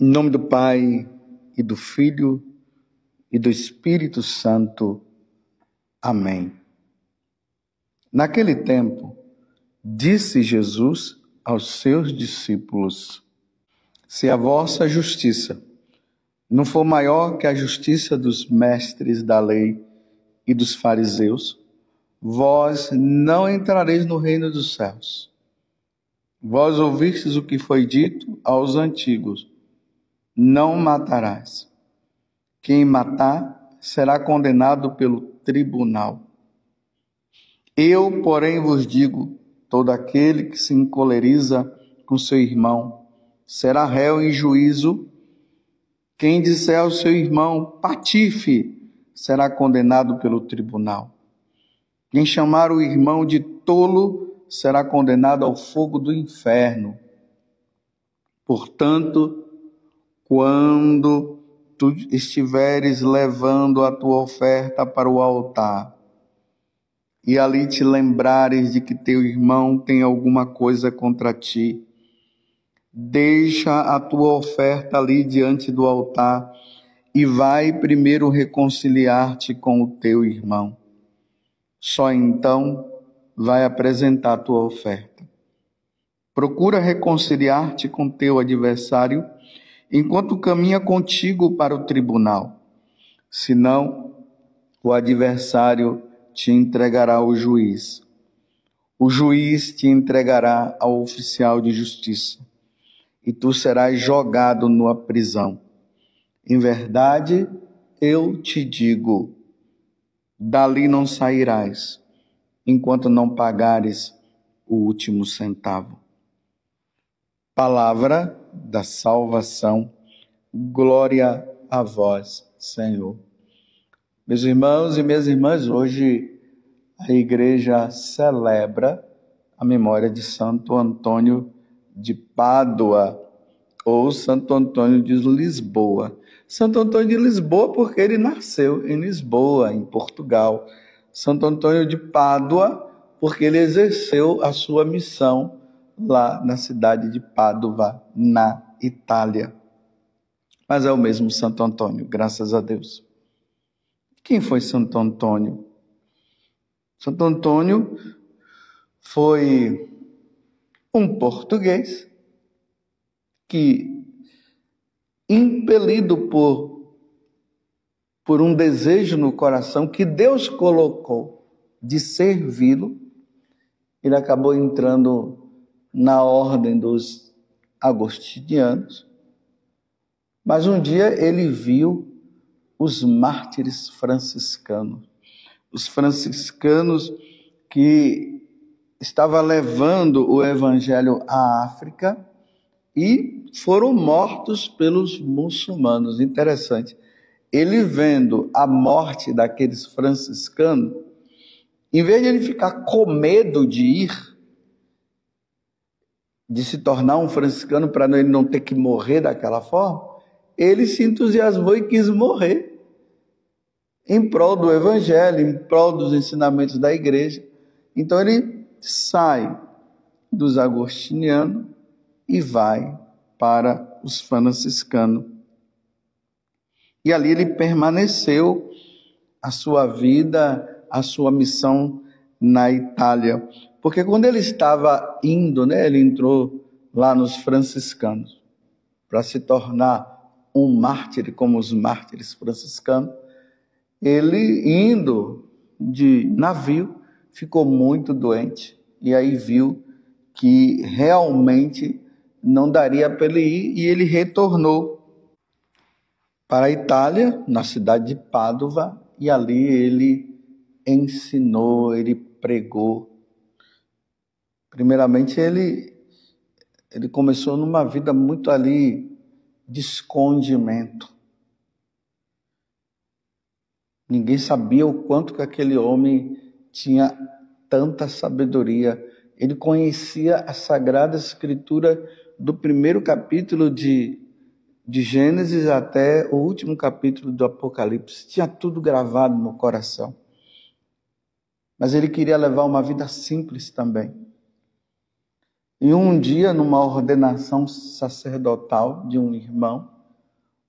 Em nome do Pai, e do Filho, e do Espírito Santo. Amém. Naquele tempo, disse Jesus aos seus discípulos: se a vossa justiça não for maior que a justiça dos mestres da lei e dos fariseus, vós não entrareis no reino dos céus. Vós ouvistes o que foi dito aos antigos: não matarás. Quem matar será condenado pelo tribunal. Eu, porém, vos digo: todo aquele que se encoleriza com seu irmão será réu em juízo. Quem disser ao seu irmão: patife, será condenado pelo tribunal. Quem chamar o irmão de tolo será condenado ao fogo do inferno. Portanto, quando tu estiveres levando a tua oferta para o altar, e ali te lembrares de que teu irmão tem alguma coisa contra ti, deixa a tua oferta ali diante do altar e vai primeiro reconciliar-te com o teu irmão. Só então vai apresentar a tua oferta. Procura reconciliar-te com teu adversário enquanto caminha contigo para o tribunal. Senão, o adversário te entregará ao juiz. O juiz te entregará ao oficial de justiça, e tu serás jogado numa prisão. Em verdade, eu te digo, dali não sairás, enquanto não pagares o último centavo. Palavra da salvação. Glória a vós, Senhor. Meus irmãos e minhas irmãs, hoje a igreja celebra a memória de Santo Antônio de Pádua, ou Santo Antônio de Lisboa. Santo Antônio de Lisboa porque ele nasceu em Lisboa, em Portugal. Santo Antônio de Pádua porque ele exerceu a sua missão lá na cidade de Pádua, na Itália. Mas é o mesmo Santo Antônio, graças a Deus. Quem foi Santo Antônio? Santo Antônio foi um português que, impelido por um desejo no coração que Deus colocou de servi-lo, ele acabou entrando na ordem dos agostinianos. Mas um dia ele viu os mártires franciscanos. Os franciscanos que estavam levando o evangelho à África e foram mortos pelos muçulmanos. Interessante. Ele vendo a morte daqueles franciscanos, em vez de ele ficar com medo de ir, de se tornar um franciscano para ele não ter que morrer daquela forma, ele se entusiasmou e quis morrer em prol do evangelho, em prol dos ensinamentos da igreja. Então ele sai dos agostinianos e vai para os franciscanos. E ali ele permaneceu a sua vida, a sua missão na Itália. Porque quando ele estava indo, ele entrou lá nos franciscanos para se tornar um mártir como os mártires franciscanos. Ele, indo de navio, ficou muito doente e aí viu que realmente não daria para ele ir e ele retornou para a Itália, na cidade de Pádua, e ali ele ensinou, ele pregou. Primeiramente, ele começou numa vida muito ali de escondimento. Ninguém sabia o quanto que aquele homem tinha tanta sabedoria. Ele conhecia a Sagrada Escritura do primeiro capítulo de Gênesis até o último capítulo do Apocalipse. Tinha tudo gravado no coração. Mas ele queria levar uma vida simples também. E um dia, numa ordenação sacerdotal de um irmão,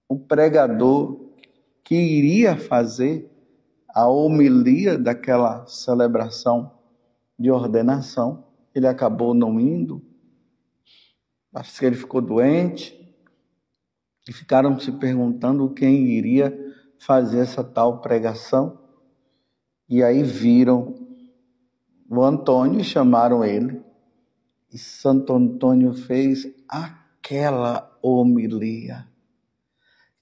o pregador que iria fazer a homilia daquela celebração de ordenação, ele acabou não indo, acho que ele ficou doente, e ficaram se perguntando quem iria fazer essa tal pregação. E aí viram o Antônio e chamaram ele. E Santo Antônio fez aquela homilia,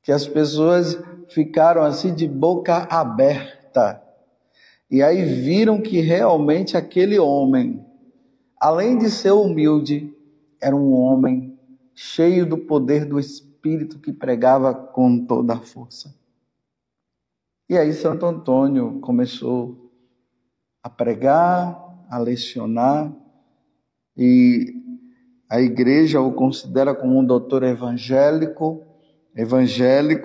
que as pessoas ficaram assim de boca aberta. E aí viram que realmente aquele homem, além de ser humilde, era um homem cheio do poder do Espírito que pregava com toda a força. E aí Santo Antônio começou a pregar, a lecionar, e a igreja o considera como um doutor evangélico,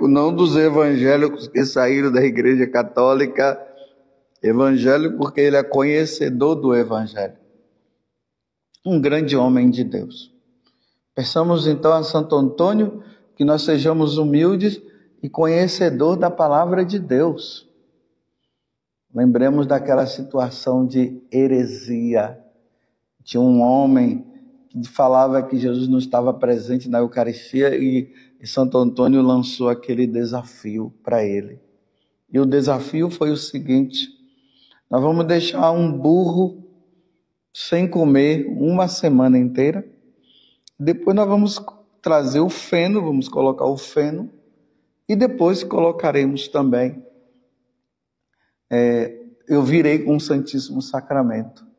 não dos evangélicos que saíram da igreja católica, evangélico porque ele é conhecedor do evangelho. Um grande homem de Deus. Peçamos então a Santo Antônio que nós sejamos humildes e conhecedor da palavra de Deus. Lembremos daquela situação de heresia, de um homem que falava que Jesus não estava presente na Eucaristia e Santo Antônio lançou aquele desafio para ele. E o desafio foi o seguinte: nós vamos deixar um burro sem comer uma semana inteira, depois nós vamos trazer o feno, vamos colocar o feno, e depois colocaremos também, eu virei com o Santíssimo Sacramento.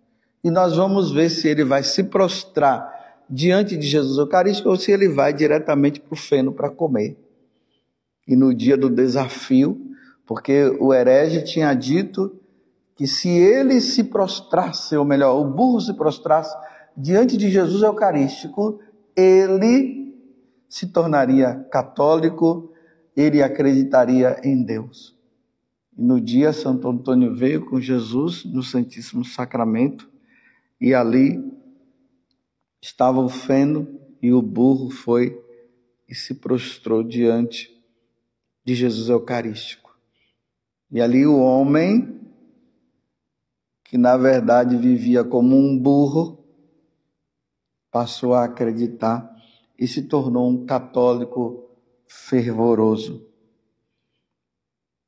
E nós vamos ver se ele vai se prostrar diante de Jesus Eucarístico ou se ele vai diretamente para o feno para comer. E no dia do desafio, porque o herege tinha dito que se ele se prostrasse, ou melhor, o burro se prostrasse diante de Jesus Eucarístico, ele se tornaria católico, ele acreditaria em Deus. E no dia, Santo Antônio veio com Jesus no Santíssimo Sacramento, e ali estava o feno, e o burro foi e se prostrou diante de Jesus Eucarístico. E ali o homem, que na verdade vivia como um burro, passou a acreditar e se tornou um católico fervoroso.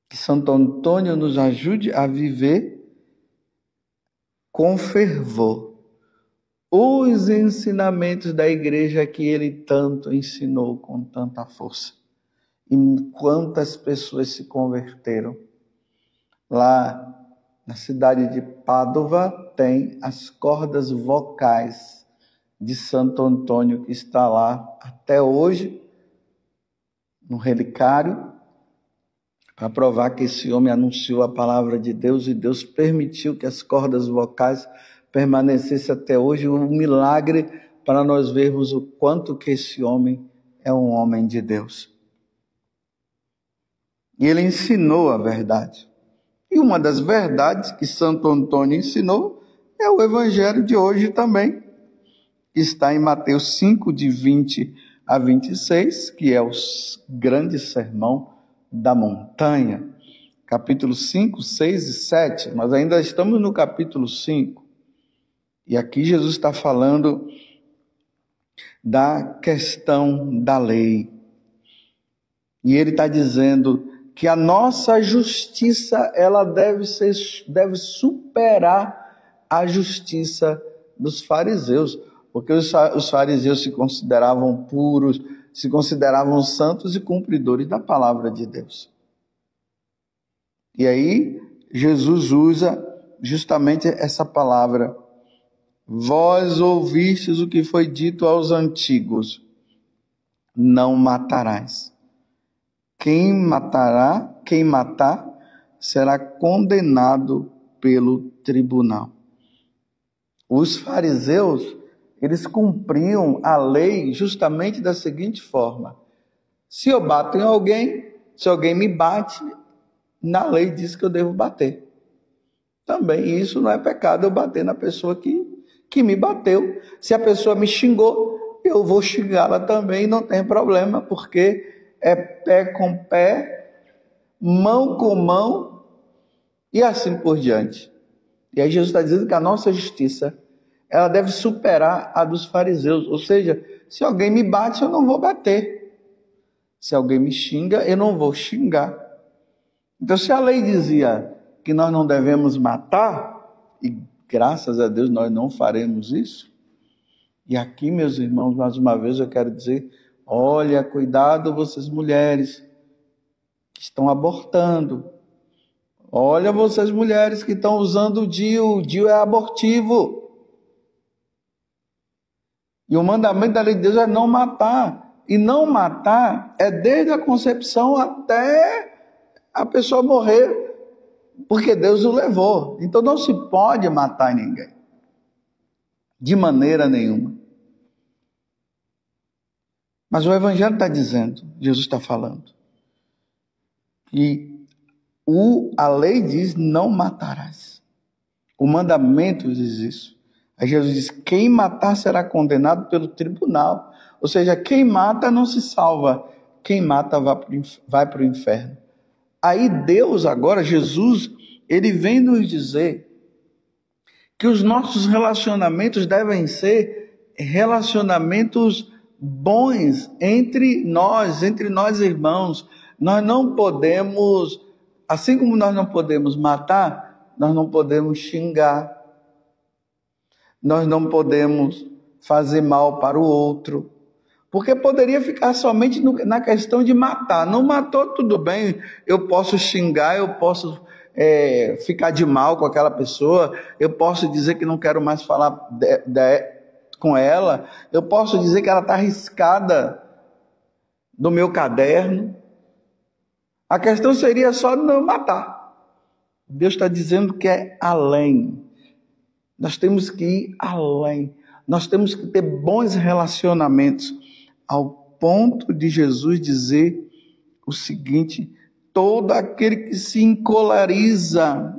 Que Santo Antônio nos ajude a viver com fervor os ensinamentos da igreja que ele tanto ensinou com tanta força. E quantas pessoas se converteram. Lá na cidade de Pádua tem as cordas vocais de Santo Antônio, que está lá até hoje no relicário, para provar que esse homem anunciou a palavra de Deus e Deus permitiu que as cordas vocais permanecessem até hoje, um milagre para nós vermos o quanto que esse homem é um homem de Deus. E ele ensinou a verdade. E uma das verdades que Santo Antônio ensinou é o evangelho de hoje também, que está em Mateus 5, de 20 a 26, que é o grande sermão da montanha, capítulo 5, 6 e 7, mas ainda estamos no capítulo 5, e aqui Jesus está falando da questão da lei, e ele está dizendo que a nossa justiça, ela deve superar a justiça dos fariseus, porque os fariseus se consideravam puros, se consideravam santos e cumpridores da palavra de Deus. E aí, Jesus usa justamente essa palavra: vós ouvistes o que foi dito aos antigos, não matarás. Quem matar, será condenado pelo tribunal. Os fariseus, eles cumpriam a lei justamente da seguinte forma: se eu bato em alguém, se alguém me bate, na lei diz que eu devo bater. Também isso não é pecado, eu bater na pessoa que que me bateu. Se a pessoa me xingou, eu vou xingá-la também, não tem problema, porque é pé com pé, mão com mão e assim por diante. E aí Jesus está dizendo que a nossa justiça, ela deve superar a dos fariseus. Ou seja, se alguém me bate, eu não vou bater. Se alguém me xinga, eu não vou xingar. Então, se a lei dizia que nós não devemos matar, e graças a Deus nós não faremos isso, e aqui, meus irmãos, mais uma vez eu quero dizer, olha, cuidado vocês mulheres que estão abortando. Olha vocês mulheres que estão usando o DIU é abortivo. E o mandamento da lei de Deus é não matar. E não matar é desde a concepção até a pessoa morrer, porque Deus o levou. Então não se pode matar ninguém, de maneira nenhuma. Mas o Evangelho está dizendo, Jesus está falando, que a lei diz não matarás. O mandamento diz isso. Aí Jesus diz, quem matar será condenado pelo tribunal. Ou seja, quem mata não se salva, quem mata vai para o inferno. Aí Deus agora, Jesus, ele vem nos dizer que os nossos relacionamentos devem ser relacionamentos bons entre nós irmãos. Nós não podemos, assim como nós não podemos matar, nós não podemos xingar, nós não podemos fazer mal para o outro, porque poderia ficar somente na questão de matar. Não matou, tudo bem, eu posso xingar, eu posso ficar de mal com aquela pessoa, eu posso dizer que não quero mais falar com ela, eu posso dizer que ela está riscada do meu caderno. A questão seria só não matar. Deus está dizendo que é além. Nós temos que ir além. Nós temos que ter bons relacionamentos, ao ponto de Jesus dizer o seguinte: todo aquele que se encoleriza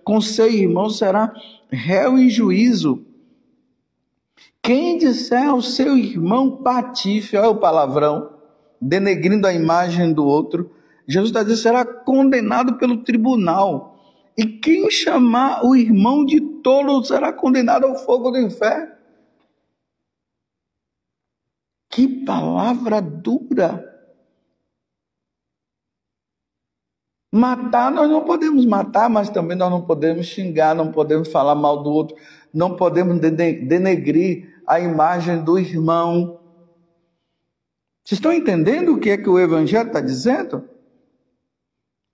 com seu irmão será réu em juízo. Quem disser ao seu irmão patife, olha o palavrão, denegrindo a imagem do outro, Jesus está dizendo, será condenado pelo tribunal. E quem chamar o irmão de tolo será condenado ao fogo do inferno. Que palavra dura! Matar, nós não podemos matar, mas também nós não podemos xingar, não podemos falar mal do outro, não podemos denegrir a imagem do irmão. Vocês estão entendendo o que é que o Evangelho está dizendo?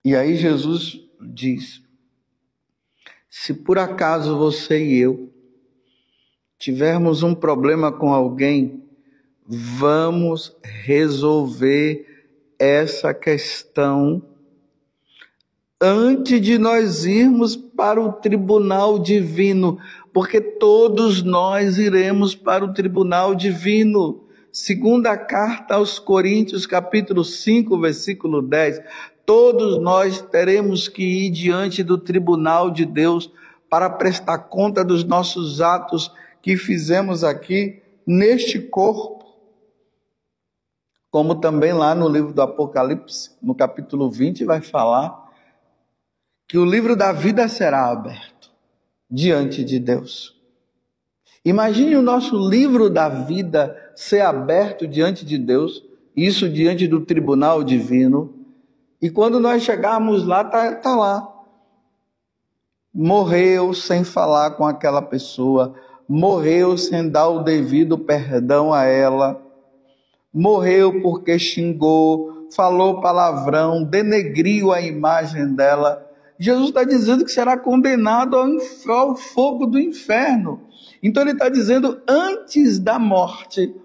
E aí Jesus diz, se por acaso você e eu tivermos um problema com alguém, vamos resolver essa questão antes de nós irmos para o tribunal divino, porque todos nós iremos para o tribunal divino. Segunda carta aos Coríntios, capítulo 5, versículo 10, todos nós teremos que ir diante do tribunal de Deus para prestar conta dos nossos atos que fizemos aqui neste corpo. Como também lá no livro do Apocalipse, no capítulo 20, vai falar que o livro da vida será aberto diante de Deus. Imagine o nosso livro da vida ser aberto diante de Deus, isso diante do tribunal divino, e quando nós chegarmos lá, está lá. Morreu sem falar com aquela pessoa, morreu sem dar o devido perdão a ela, morreu porque xingou, falou palavrão, denegriu a imagem dela. Jesus está dizendo que será condenado ao fogo do inferno. Então ele está dizendo, antes da morte,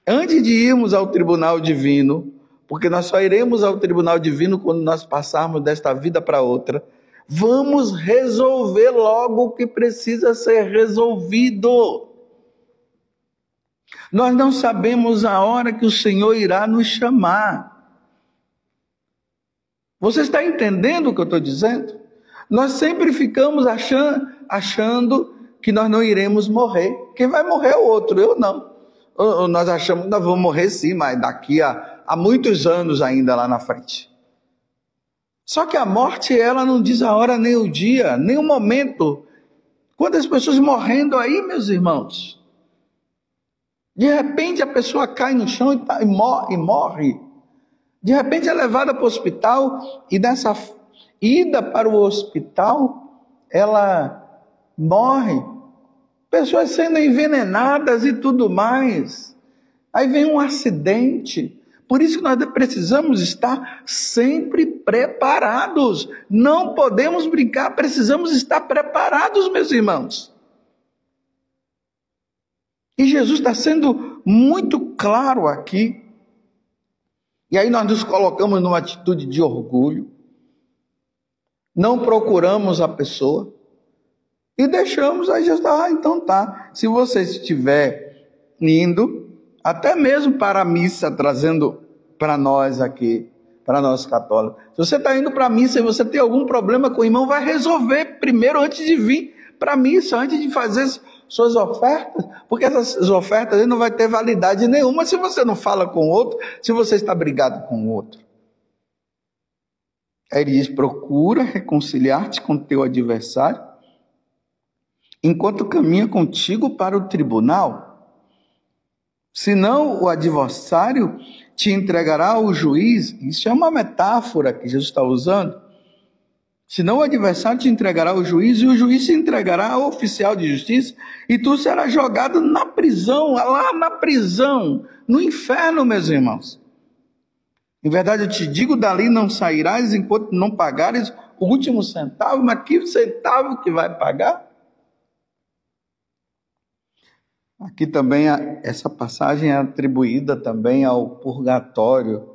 antes de irmos ao tribunal divino, porque nós só iremos ao tribunal divino quando nós passarmos desta vida para outra, vamos resolver logo o que precisa ser resolvido. Nós não sabemos a hora que o Senhor irá nos chamar. Você está entendendo o que eu estou dizendo? Nós sempre ficamos achando que nós não iremos morrer. Quem vai morrer é o outro, eu não. Ou nós achamos que nós vamos morrer sim, mas daqui a muitos anos ainda lá na frente. Só que a morte, ela não diz a hora, nem o dia, nem o momento. Quantas pessoas morrendo aí, meus irmãos? De repente a pessoa cai no chão e morre. De repente é levada para o hospital e nessa ida para o hospital, ela morre. Pessoas sendo envenenadas e tudo mais. Aí vem um acidente. Por isso que nós precisamos estar sempre preparados. Não podemos brincar, precisamos estar preparados, meus irmãos. E Jesus está sendo muito claro aqui. E aí nós nos colocamos numa atitude de orgulho. Não procuramos a pessoa. E deixamos, aí Jesus está, então tá. Se você estiver indo, até mesmo para a missa, trazendo para nós aqui, para nós católicos. Se você está indo para a missa e você tem algum problema com o irmão, vai resolver primeiro antes de vir para a missa, antes de fazer suas ofertas, porque essas ofertas aí não vai ter validade nenhuma se você não fala com o outro, se você está brigado com o outro. Aí ele diz, procura reconciliar-te com teu adversário, enquanto caminha contigo para o tribunal. Senão o adversário te entregará ao juiz. Isso é uma metáfora que Jesus está usando. Senão o adversário te entregará ao juiz, e o juiz se entregará ao oficial de justiça, e tu serás jogado na prisão, lá na prisão, no inferno, meus irmãos. Em verdade eu te digo, dali não sairás enquanto não pagares o último centavo. Mas que centavo que vai pagar? Aqui também essa passagem é atribuída também ao purgatório,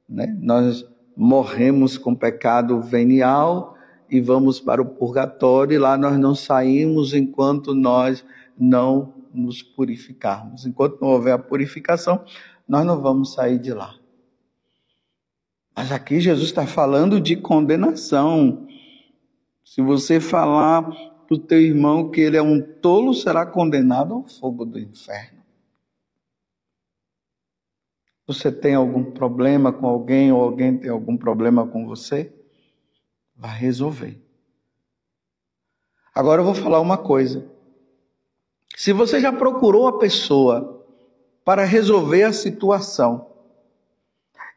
né? Nós morremos com pecado venial e vamos para o purgatório, e lá nós não saímos enquanto nós não nos purificarmos. Enquanto não houver a purificação, nós não vamos sair de lá. Mas aqui Jesus está falando de condenação. Se você falar para o teu irmão que ele é um tolo, será condenado ao fogo do inferno. Você tem algum problema com alguém, ou alguém tem algum problema com você? Vai resolver. Agora eu vou falar uma coisa. Se você já procurou a pessoa para resolver a situação,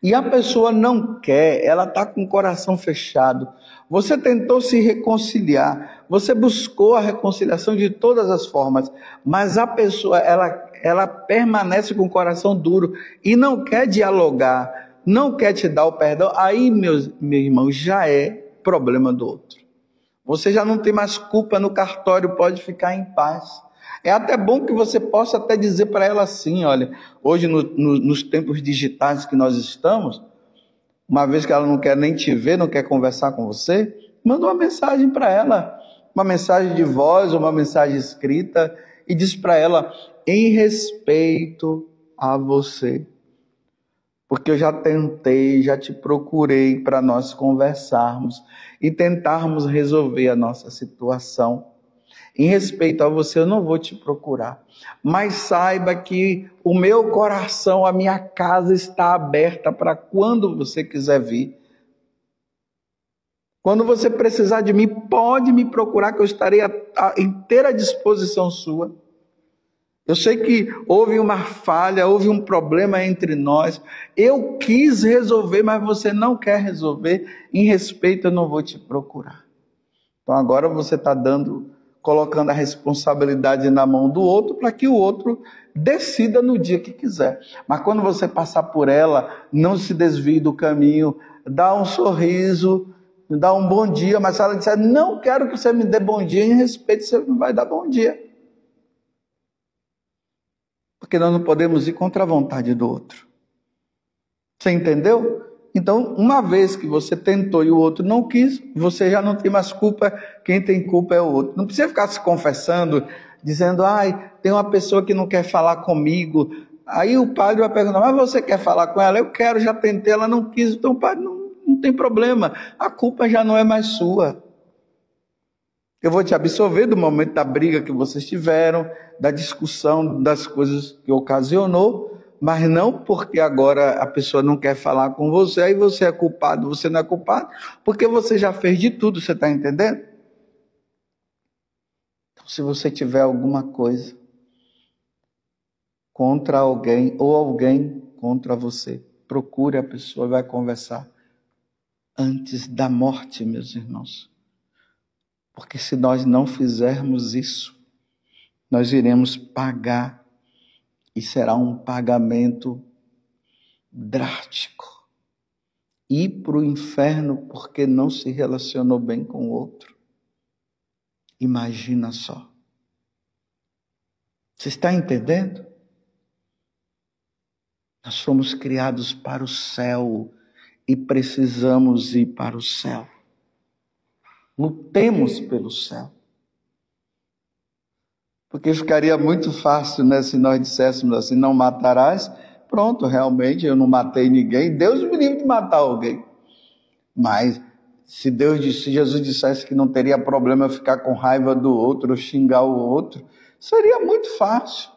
e a pessoa não quer, ela está com o coração fechado, você tentou se reconciliar, você buscou a reconciliação de todas as formas, mas a pessoa, ela permanece com o coração duro e não quer dialogar, não quer te dar o perdão, aí, meu irmão, já é problema do outro. Você já não tem mais culpa no cartório, pode ficar em paz. É até bom que você possa até dizer para ela assim, olha, hoje nos tempos digitais que nós estamos, uma vez que ela não quer nem te ver, não quer conversar com você, manda uma mensagem para ela, uma mensagem de voz, uma mensagem escrita, e diz para ela, em respeito a você, porque eu já tentei, já te procurei para nós conversarmos e tentarmos resolver a nossa situação. Em respeito a você, eu não vou te procurar. Mas saiba que o meu coração, a minha casa está aberta para quando você quiser vir. Quando você precisar de mim, pode me procurar, que eu estarei à inteira disposição sua. Eu sei que houve uma falha, houve um problema entre nós. Eu quis resolver, mas você não quer resolver. Em respeito, eu não vou te procurar. Então agora você está colocando a responsabilidade na mão do outro para que o outro decida no dia que quiser. Mas quando você passar por ela, não se desvie do caminho, dá um sorriso, dá um bom dia, mas se ela disser, não quero que você me dê bom dia, em respeito, você não vai dar bom dia. Porque nós não podemos ir contra a vontade do outro. Você entendeu? Então, uma vez que você tentou e o outro não quis, você já não tem mais culpa, quem tem culpa é o outro. Não precisa ficar se confessando, dizendo, tem uma pessoa que não quer falar comigo. Aí o padre vai perguntar, mas você quer falar com ela? Eu quero, já tentei, ela não quis. Então, padre, não tem problema, a culpa já não é mais sua. Eu vou te absolver do momento da briga que vocês tiveram, da discussão, das coisas que ocasionou, mas não porque agora a pessoa não quer falar com você, aí você é culpado, você não é culpado, porque você já fez de tudo, você está entendendo? Então, se você tiver alguma coisa contra alguém ou alguém contra você, procure a pessoa e vai conversar antes da morte, meus irmãos. Porque se nós não fizermos isso, nós iremos pagar, e será um pagamento drástico. Ir para o inferno porque não se relacionou bem com o outro. Imagina só. Você está entendendo? Nós fomos criados para o céu e precisamos ir para o céu. Lutemos pelo céu. Porque ficaria muito fácil, né, se nós disséssemos assim, não matarás. Pronto, realmente eu não matei ninguém. Deus me livre de matar alguém. Mas se Jesus dissesse que não teria problema ficar com raiva do outro, ou xingar o outro, seria muito fácil.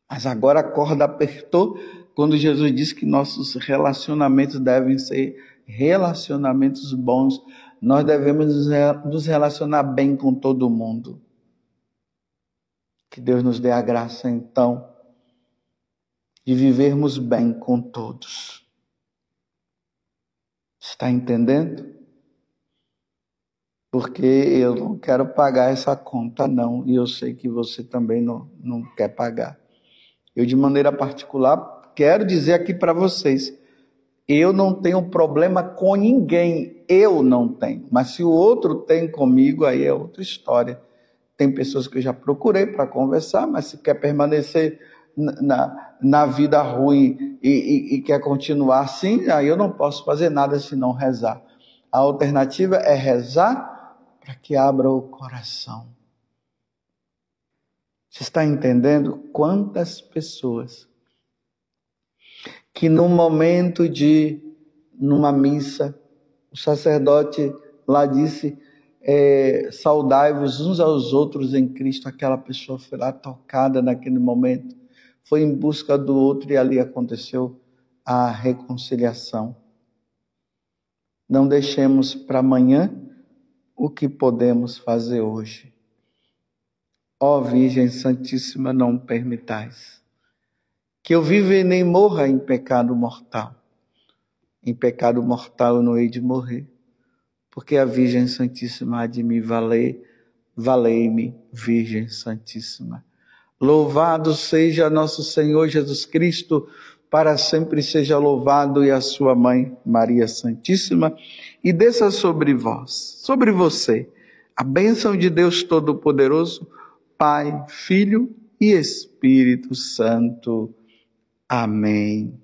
Mas agora a corda apertou quando Jesus disse que nossos relacionamentos devem ser relacionamentos bons. Nós devemos nos relacionar bem com todo mundo. Que Deus nos dê a graça, então, de vivermos bem com todos. Está entendendo? Porque eu não quero pagar essa conta, não. E eu sei que você também não quer pagar. Eu, de maneira particular, quero dizer aqui para vocês, eu não tenho problema com ninguém. Eu não tenho. Mas se o outro tem comigo, aí é outra história. Tem pessoas que eu já procurei para conversar, mas se quer permanecer na vida ruim e quer continuar assim, aí eu não posso fazer nada senão rezar. A alternativa é rezar para que abra o coração. Você está entendendo quantas pessoas que no momento numa missa, o sacerdote lá disse, saudai-vos uns aos outros em Cristo. Aquela pessoa foi lá tocada naquele momento, foi em busca do outro e ali aconteceu a reconciliação. Não deixemos para amanhã o que podemos fazer hoje. Ó Virgem Santíssima, não permitais que eu viva e nem morra em pecado mortal. Em pecado mortal eu não hei de morrer, porque a Virgem Santíssima há de me valer. Valei-me, Virgem Santíssima. Louvado seja nosso Senhor Jesus Cristo, para sempre seja louvado, e a sua mãe, Maria Santíssima, e desça sobre vós, sobre você, a bênção de Deus Todo-Poderoso, Pai, Filho e Espírito Santo. Amém.